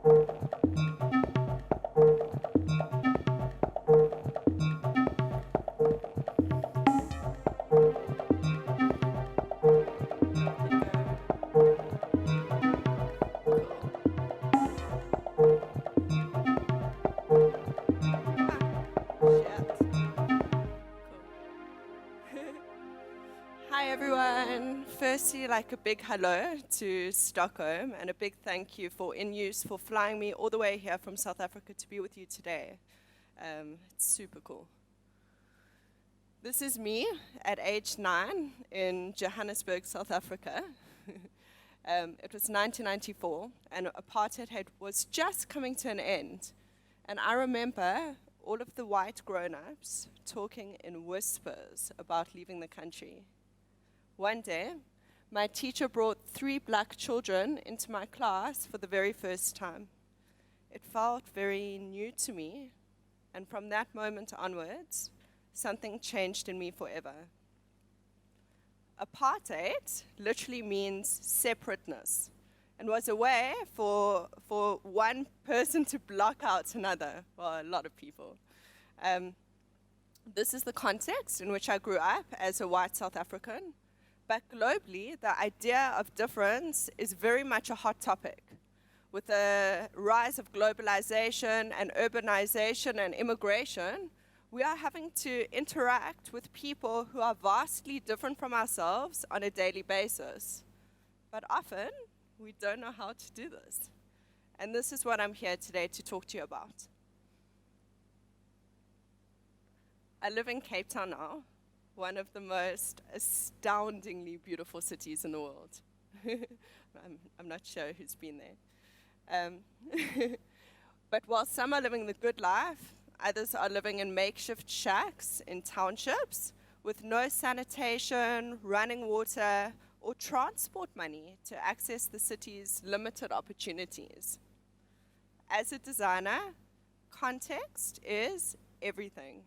Hi everyone. Firstly, like a big hello to Stockholm and a big thank you for InUse for flying me all the way here from South Africa to be with you today. It's super cool. This is me at age 9 in Johannesburg, South Africa. It was 1994 and apartheid was just coming to an end. And I remember all of the white grown-ups talking in whispers about leaving the country. One day, my teacher brought 3 black children into my class for the very first time. It felt very new to me, and from that moment onwards, something changed in me forever. Apartheid literally means separateness, and was a way for one person to block out another, well, a lot of people. This is the context in which I grew up as a white South African. But globally, the idea of difference is very much a hot topic. With the rise of globalization and urbanization and immigration, we are having to interact with people who are vastly different from ourselves on a daily basis. But often, we don't know how to do this. And this is what I'm here today to talk to you about. I live in Cape Town now, one of the most astoundingly beautiful cities in the world. I'm not sure who's been there. But while some are living the good life, others are living in makeshift shacks in townships with no sanitation, running water, or transport money to access the city's limited opportunities. As a designer, context is everything.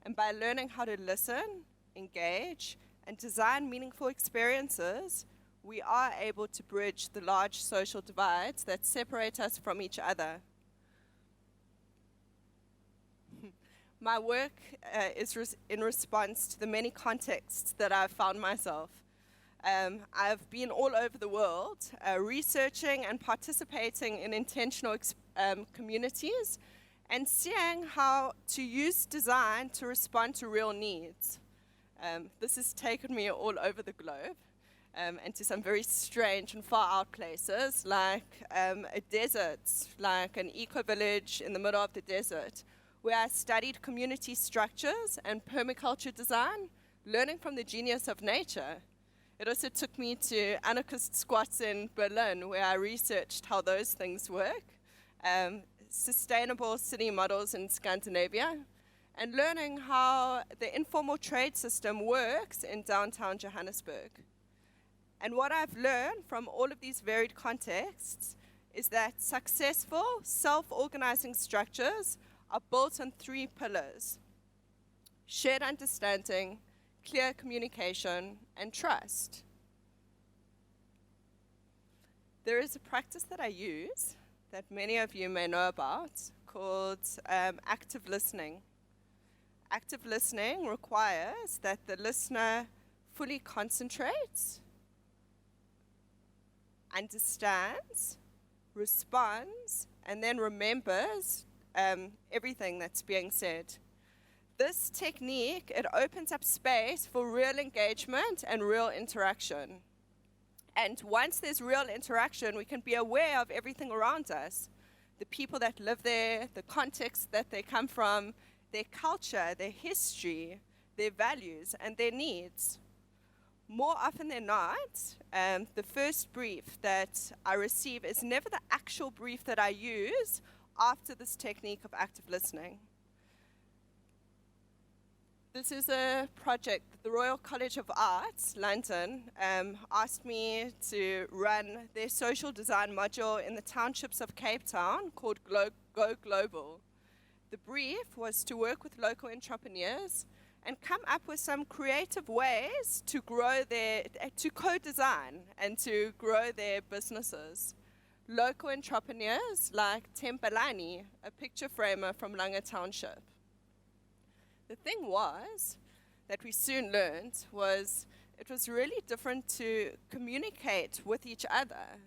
And by learning how to listen, engage, and design meaningful experiences, we are able to bridge the large social divides that separate us from each other. My work is in response to the many contexts that I've found myself. I've been all over the world researching and participating in intentional communities and seeing how to use design to respond to real needs. This has taken me all over the globe and to some very strange and far out places like a desert, like an eco-village in the middle of the desert, where I studied community structures and permaculture design, learning from the genius of nature. It also took me to anarchist squats in Berlin, where I researched how those things work, sustainable city models in Scandinavia, and learning how the informal trade system works in downtown Johannesburg. And what I've learned from all of these varied contexts is that successful, self-organizing structures are built on 3 pillars: shared understanding, clear communication, and trust. There is a practice that I use that many of you may know about called active listening. Active listening requires that the listener fully concentrates, understands, responds, and then remembers everything that's being said. This technique, it opens up space for real engagement and real interaction. And once there's real interaction, we can be aware of everything around us. The people that live there, the context that they come from, their culture, their history, their values, and their needs. More often than not, the first brief that I receive is never the actual brief that I use after this technique of active listening. This is a project that the Royal College of Arts, London, asked me to run their social design module in the townships of Cape Town called Go Global. The brief was to work with local entrepreneurs and come up with some creative ways to grow to co-design and to grow their businesses. local entrepreneurs like Tempelani, a picture framer from Langa Township. The thing was, that we soon learned, was it was really different to communicate with each other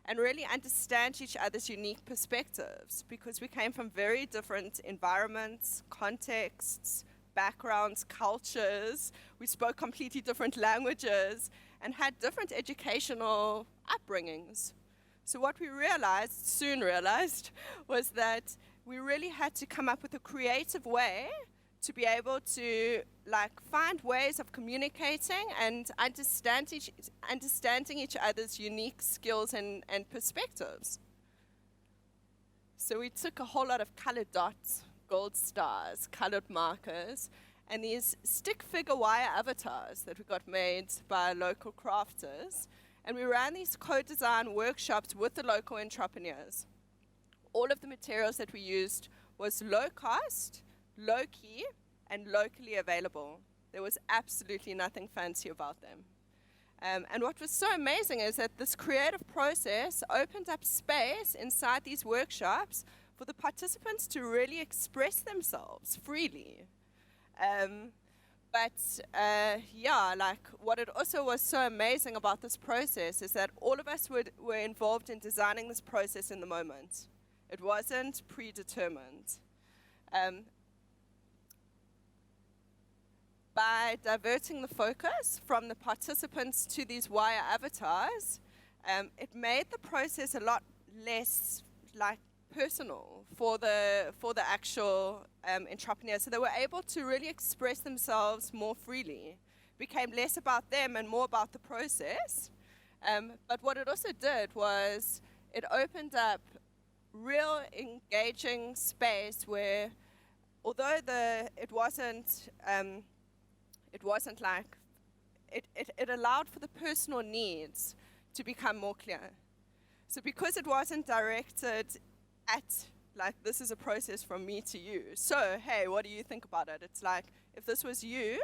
and really understand each other's unique perspectives, because we came from very different environments, contexts, backgrounds, cultures. We spoke completely different languages and had different educational upbringings. So what we soon realized, was that we really had to come up with a creative way to be able to find ways of communicating and understanding each other's unique skills and perspectives. So we took a whole lot of colored dots, gold stars, colored markers, and these stick figure wire avatars that we got made by local crafters, and we ran these co-design workshops with the local entrepreneurs. All of the materials that we used was low cost, low key, and locally available. There was absolutely nothing fancy about them. And what was so amazing is that this creative process opened up space inside these workshops for the participants to really express themselves freely. What it also was so amazing about this process is that all of us were involved in designing this process in the moment. It wasn't predetermined. By diverting the focus from the participants to these wire avatars, it made the process a lot less personal for the actual entrepreneurs. So they were able to really express themselves more freely. It became less about them and more about the process. But what it also did was it opened up real engaging space where, although it allowed for the personal needs to become more clear. So because it wasn't directed at, this is a process from me to you. So, hey, what do you think about it? It's if this was you,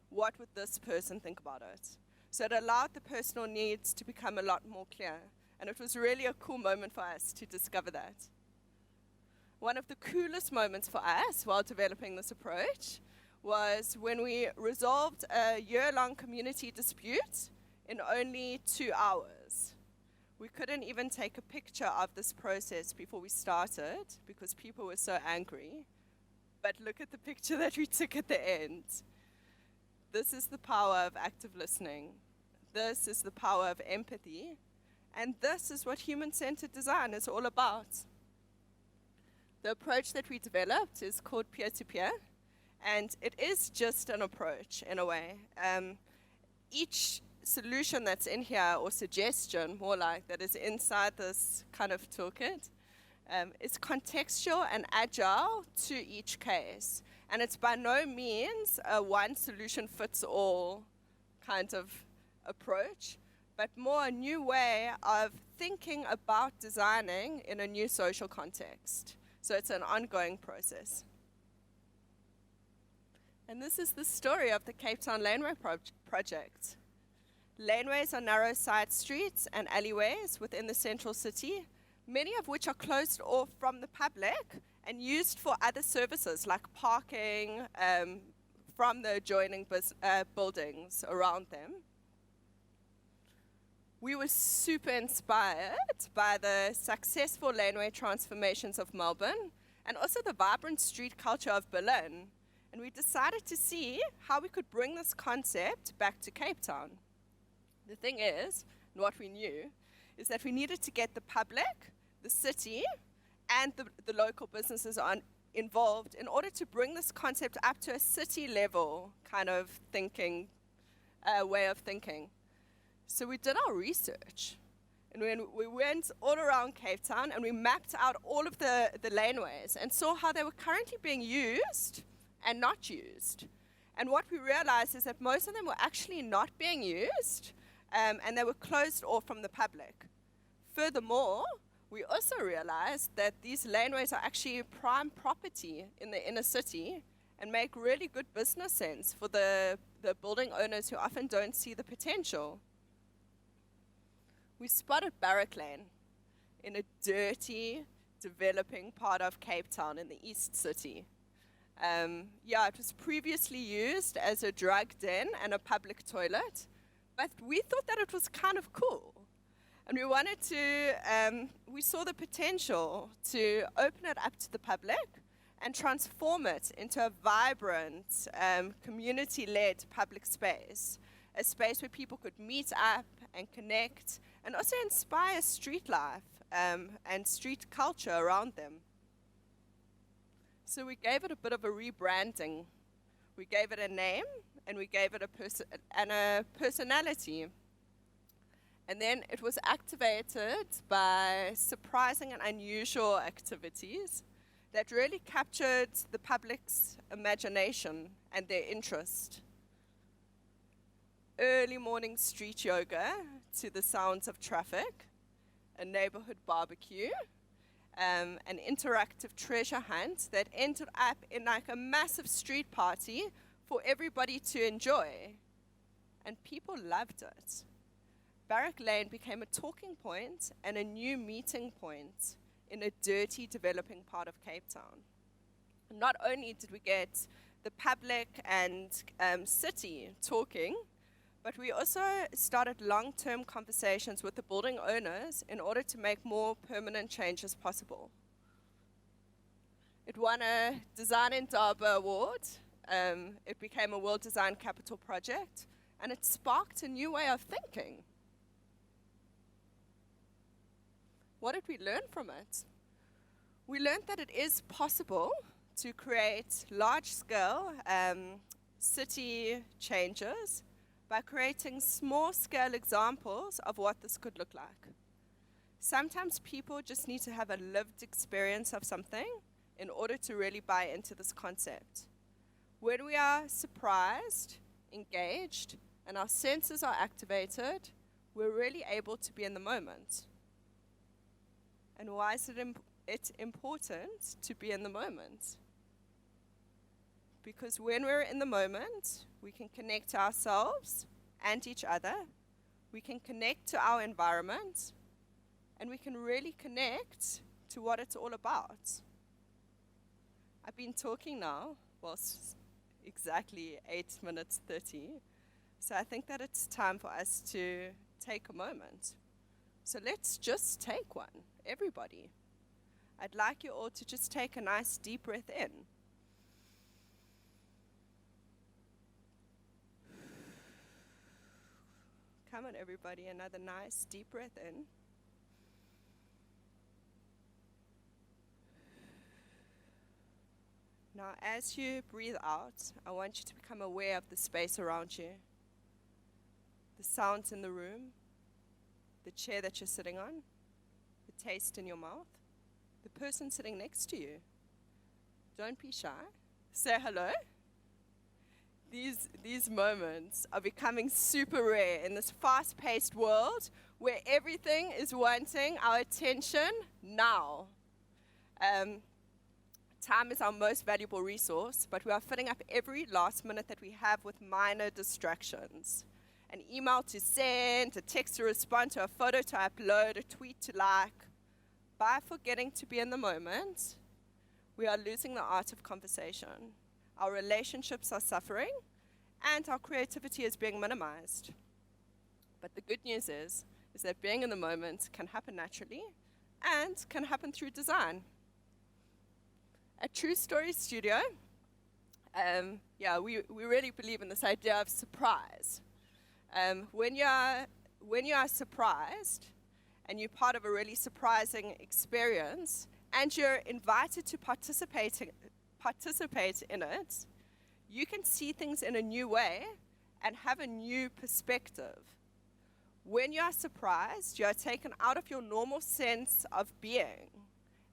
what would this person think about it? So it allowed the personal needs to become a lot more clear. And it was really a cool moment for us to discover that. One of the coolest moments for us while developing this approach was when we resolved a year-long community dispute in only 2 hours. We couldn't even take a picture of this process before we started because people were so angry. But look at the picture that we took at the end. This is the power of active listening. This is the power of empathy. And this is what human-centered design is all about. The approach that we developed is called peer-to-peer. And it is just an approach, in a way. Each solution that's in here, or suggestion, more that is inside this kind of toolkit, is contextual and agile to each case. And it's by no means a one-solution-fits-all kind of approach, but more a new way of thinking about designing in a new social context. So it's an ongoing process. And this is the story of the Cape Town Laneway project. Laneways are narrow side streets and alleyways within the central city, many of which are closed off from the public and used for other services like parking from the adjoining buildings around them. We were super inspired by the successful laneway transformations of Melbourne and also the vibrant street culture of Berlin. And we decided to see how we could bring this concept back to Cape Town. The thing is, and what we knew, is that we needed to get the public, the city, and the local businesses involved in order to bring this concept up to a city level kind of thinking, way of thinking. So we did our research. And when we went all around Cape Town and we mapped out all of the laneways and saw how they were currently being used and not used. And what we realized is that most of them were actually not being used, and they were closed off from the public. Furthermore, we also realized that these laneways are actually prime property in the inner city and make really good business sense for the building owners who often don't see the potential. We spotted Barrack Lane in a dirty, developing part of Cape Town in the East City. It was previously used as a drug den and a public toilet, but we thought that it was kind of cool. And we saw the potential to open it up to the public and transform it into a vibrant, community-led public space, a space where people could meet up and connect and also inspire street life and street culture around them. So we gave it a bit of a rebranding. We gave it a name, and we gave it a personality. And then it was activated by surprising and unusual activities that really captured the public's imagination and their interest. Early morning street yoga to the sounds of traffic, a neighborhood barbecue, an interactive treasure hunt that ended up in like a massive street party for everybody to enjoy. And people loved it. Barrack Lane became a talking point and a new meeting point in a dirty, developing part of Cape Town. Not only did we get the public and city talking, but we also started long-term conversations with the building owners in order to make more permanent changes possible. It won a Design in Durban award. It became a World Design Capital project, and it sparked a new way of thinking. What did we learn from it? We learned that it is possible to create large-scale city changes by creating small-scale examples of what this could look like. Sometimes people just need to have a lived experience of something in order to really buy into this concept. When we are surprised, engaged, and our senses are activated, we're really able to be in the moment. And why is it important to be in the moment? Because when we're in the moment, we can connect to ourselves and each other, we can connect to our environment, and we can really connect to what it's all about. I've been talking now, exactly 8 minutes 30, so I think that it's time for us to take a moment. So let's just take one, everybody. I'd like you all to just take a nice deep breath in. Come on, everybody, another nice deep breath in. Now, as you breathe out, I want you to become aware of the space around you, the sounds in the room, the chair that you're sitting on, the taste in your mouth, the person sitting next to you. Don't be shy. Say hello. These moments are becoming super rare in this fast-paced world where everything is wanting our attention now. Time is our most valuable resource, but we are filling up every last minute that we have with minor distractions. An email to send, a text to respond to, a photo to upload, a tweet to like. By forgetting to be in the moment, we are losing the art of conversation. Our relationships are suffering, and our creativity is being minimized. But the good news is that being in the moment can happen naturally and can happen through design. At True Story Studio, we really believe in this idea of surprise. When you are surprised, and you're part of a really surprising experience, and you're invited to participate in it, you can see things in a new way and have a new perspective. When you are surprised, you are taken out of your normal sense of being.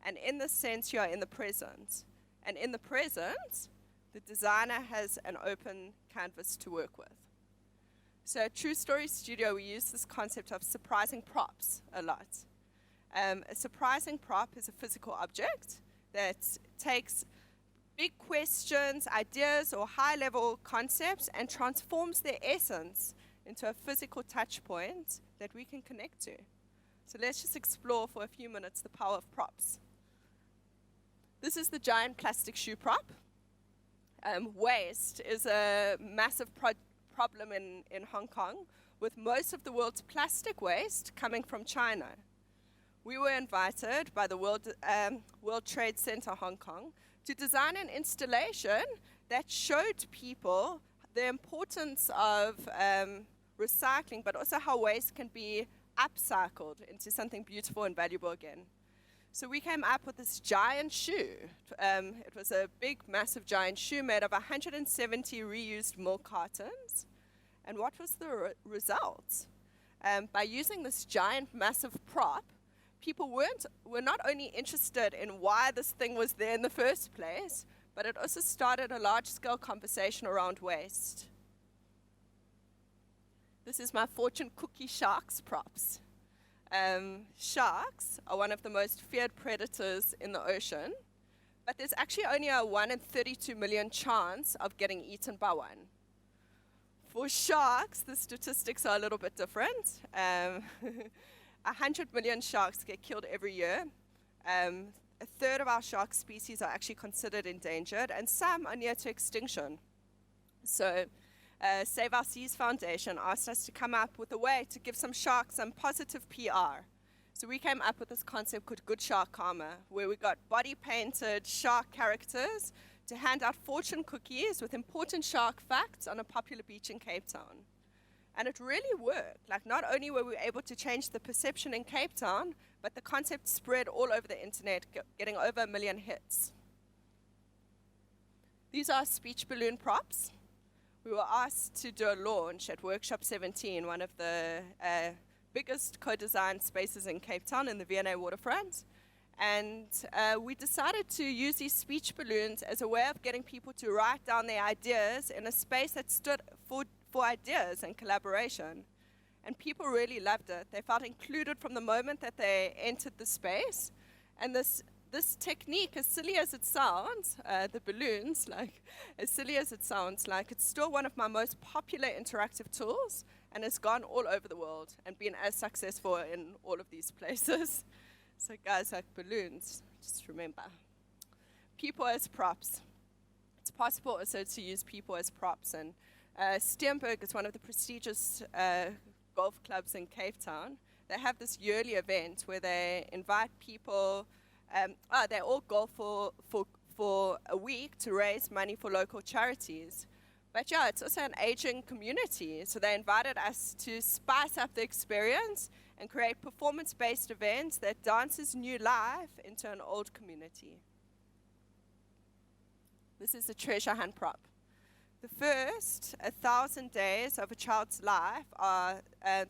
And in this sense, you are in the present. And in the present, the designer has an open canvas to work with. So at True Story Studio, we use this concept of surprising props a lot. A surprising prop is a physical object that takes big questions, ideas, or high-level concepts and transforms their essence into a physical touch point that we can connect to. So let's just explore for a few minutes the power of props. This is the giant plastic shoe prop. Waste is a massive problem in Hong Kong, with most of the world's plastic waste coming from China. We were invited by the World Trade Center Hong Kong to design an installation that showed people the importance of recycling, but also how waste can be upcycled into something beautiful and valuable again. So we came up with this giant shoe. It was a big, massive giant shoe made of 170 reused milk cartons. And what was the result? By using this giant, massive prop, people were not only interested in why this thing was there in the first place, but it also started a large-scale conversation around waste. This is my fortune cookie sharks props. Sharks are one of the most feared predators in the ocean, but there's actually only a 1 in 32 million chance of getting eaten by one. For sharks, the statistics are a little bit different. 100 million sharks get killed every year. A third of our shark species are actually considered endangered, and some are near to extinction. So Save Our Seas Foundation asked us to come up with a way to give some sharks some positive PR. So we came up with this concept called Good Shark Karma, where we got body-painted shark characters to hand out fortune cookies with important shark facts on a popular beach in Cape Town. And it really worked. Like, not only were we able to change the perception in Cape Town, but the concept spread all over the internet, getting over 1 million hits. These are speech balloon props. We were asked to do a launch at Workshop 17, one of the biggest co-design spaces in Cape Town in the V&A waterfront. And we decided to use these speech balloons as a way of getting people to write down their ideas in a space that stood for ideas and collaboration. And people really loved it. They felt included from the moment that they entered the space. And this technique, as silly as it sounds, the balloons, like, as silly as it sounds, like, it's still one of my most popular interactive tools and has gone all over the world and been as successful in all of these places. So guys, like balloons, just remember. People as props. It's possible also to use people as props. And Steenberg is one of the prestigious golf clubs in Cape Town. They have this yearly event where they invite people. They all golf for a week to raise money for local charities. But yeah, it's also an aging community. So they invited us to spice up the experience and create performance-based events that dances new life into an old community. This is a treasure hunt prop. The first 1,000 days of a child's life are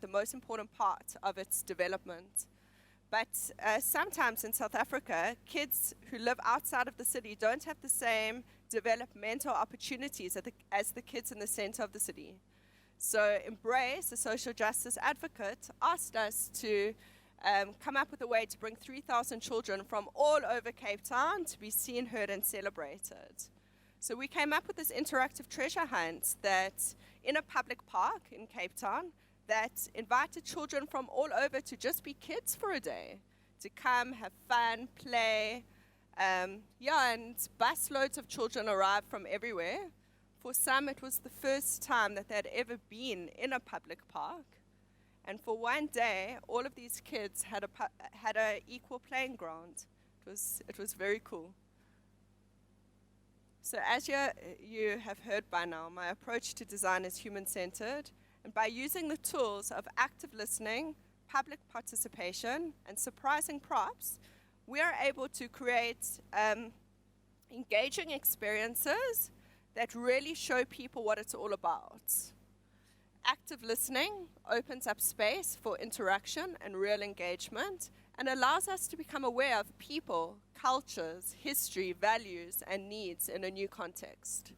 the most important part of its development. But sometimes in South Africa, kids who live outside of the city don't have the same developmental opportunities as the kids in the center of the city. So Embrace, a social justice advocate, asked us to come up with a way to bring 3,000 children from all over Cape Town to be seen, heard, and celebrated. So we came up with this interactive treasure hunt that in a public park in Cape Town that invited children from all over to just be kids for a day, to come, have fun, play. And busloads of children arrived from everywhere. For some, it was the first time that they'd ever been in a public park. And for one day, all of these kids had a equal playing ground. It was very cool. So as you have heard by now, my approach to design is human-centered. And by using the tools of active listening, public participation, and surprising props, we are able to create engaging experiences that really show people what it's all about. Active listening opens up space for interaction and real engagement and allows us to become aware of people, cultures, history, values, and needs in a new context.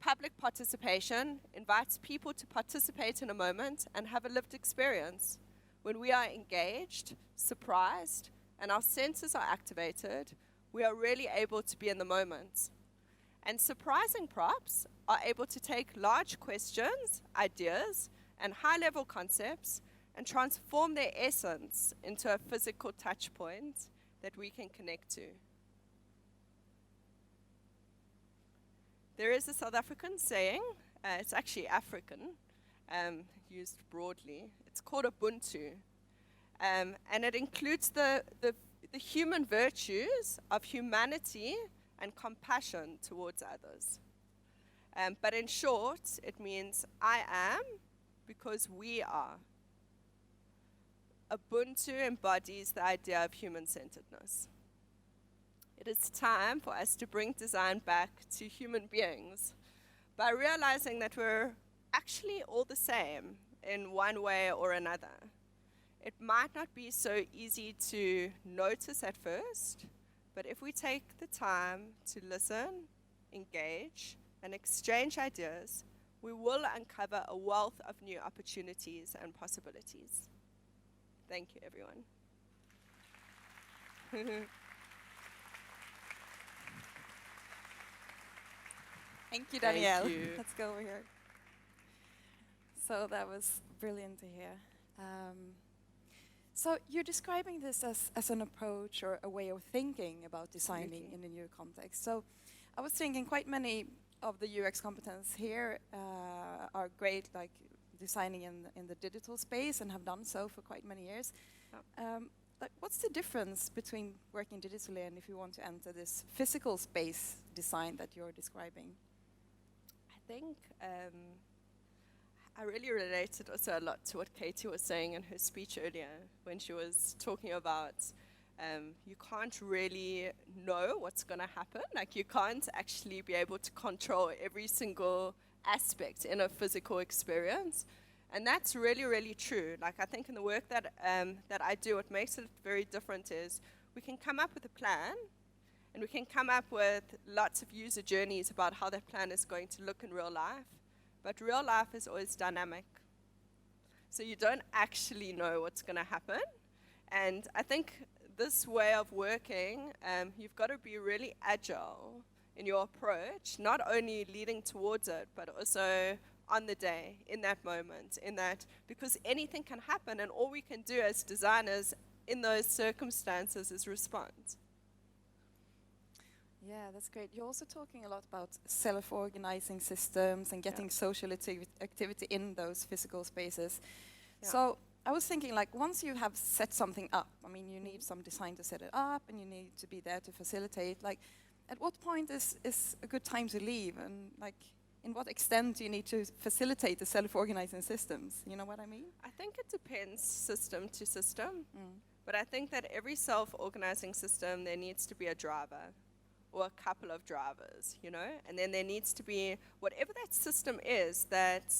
Public participation invites people to participate in a moment and have a lived experience. When we are engaged, surprised, and our senses are activated, we are really able to be in the moment. And surprising props are able to take large questions, ideas, and high-level concepts and transform their essence into a physical touch point that we can connect to. There is a South African saying, it's actually African, used broadly. It's called Ubuntu. And it includes the human virtues of humanity and compassion towards others. But in short, it means I am because we are. Ubuntu embodies the idea of human-centeredness. It is time for us to bring design back to human beings by realizing that we're actually all the same in one way or another. It might not be so easy to notice at first, but if we take the time to listen, engage, and exchange ideas, we will uncover a wealth of new opportunities and possibilities. Thank you, everyone. Thank you, Danielle. Thank you. Let's go over here. So that was brilliant to hear. So you're describing this as an approach or a way of thinking about designing in a new context. So I was thinking quite many of the UX competence here are great, like designing in the digital space and have done so for quite many years. Like, what's the difference between working digitally and if you want to enter this physical space design that you're describing? I think I really related also a lot to what Katie was saying in her speech earlier when she was talking about you can't really know what's going to happen. Like, you can't actually be able to control every single aspect in a physical experience. And that's really, really true. Like, I think in the work that I do, what makes it very different is we can come up with a plan, and we can come up with lots of user journeys about how that plan is going to look in real life. But real life is always dynamic. So you don't actually know what's going to happen. And I think this way of working, you've got to be really agile in your approach, not only leading towards it, but also on the day, in that moment, because anything can happen, and all we can do as designers in those circumstances is respond. Yeah, that's great. You're also talking a lot about self-organizing systems and getting social activity in those physical spaces. Yeah. So I was thinking, like, once you have set something up, I mean, you need some design to set it up, and you need to be there to facilitate. Like, at what point is a good time to leave? And, like, in what extent do you need to facilitate the self-organizing systems? You know what I mean? I think it depends system to system. But I think that every self-organizing system, there needs to be a driver or a couple of drivers, you know? And then there needs to be, whatever that system is, that,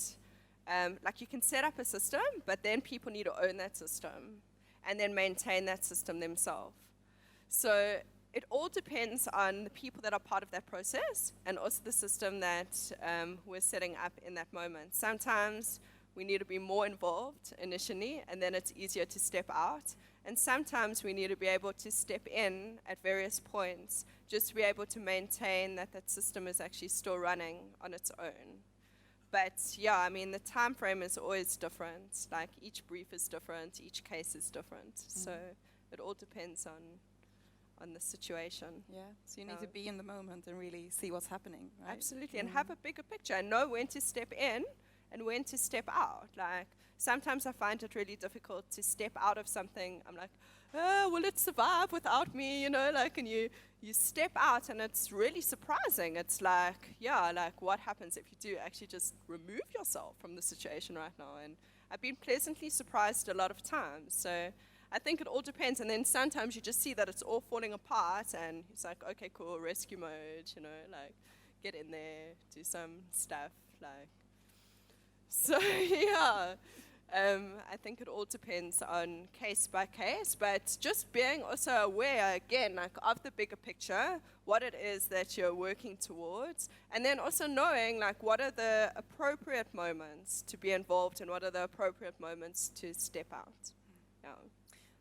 like, you can set up a system, but then people need to own that system and then maintain that system themselves. So it all depends on the people that are part of that process and also the system that we're setting up in that moment. Sometimes we need to be more involved initially, and then it's easier to step out. And sometimes we need to be able to step in at various points just to be able to maintain that that system is actually still running on its own. But yeah, I mean, the time frame is always different. Like, each brief is different, each case is different. So it all depends on the situation. Yeah, so you need to be in the moment and really see what's happening, right? Absolutely, and have a bigger picture and know when to step in and when to step out. Like, sometimes I find it really difficult to step out of something. I'm like, oh, will it survive without me, you know, like, and you step out and it's really surprising. It's like, yeah, like, what happens if you do actually just remove yourself from the situation right now? And I've been pleasantly surprised a lot of times. So I think it all depends, and then sometimes you just see that it's all falling apart, and it's like, okay, cool, rescue mode, you know, like, get in there, do some stuff, like. So yeah, I think it all depends on case by case, but just being also aware, again, like, of the bigger picture, what it is that you're working towards, and then also knowing, like, what are the appropriate moments to be involved and what are the appropriate moments to step out. Yeah.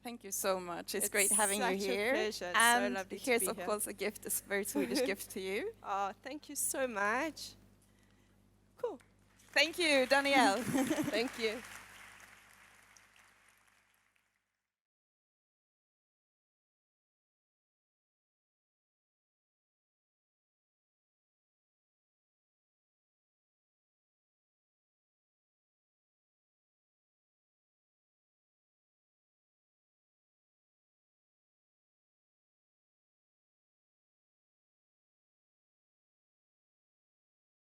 Thank you so much. It's great having you here. Pleasure. It's and so lovely here's, to be of here. course, a gift, a very Swedish gift to you. Oh, thank you so much. Cool. Thank you, Danielle. Thank you.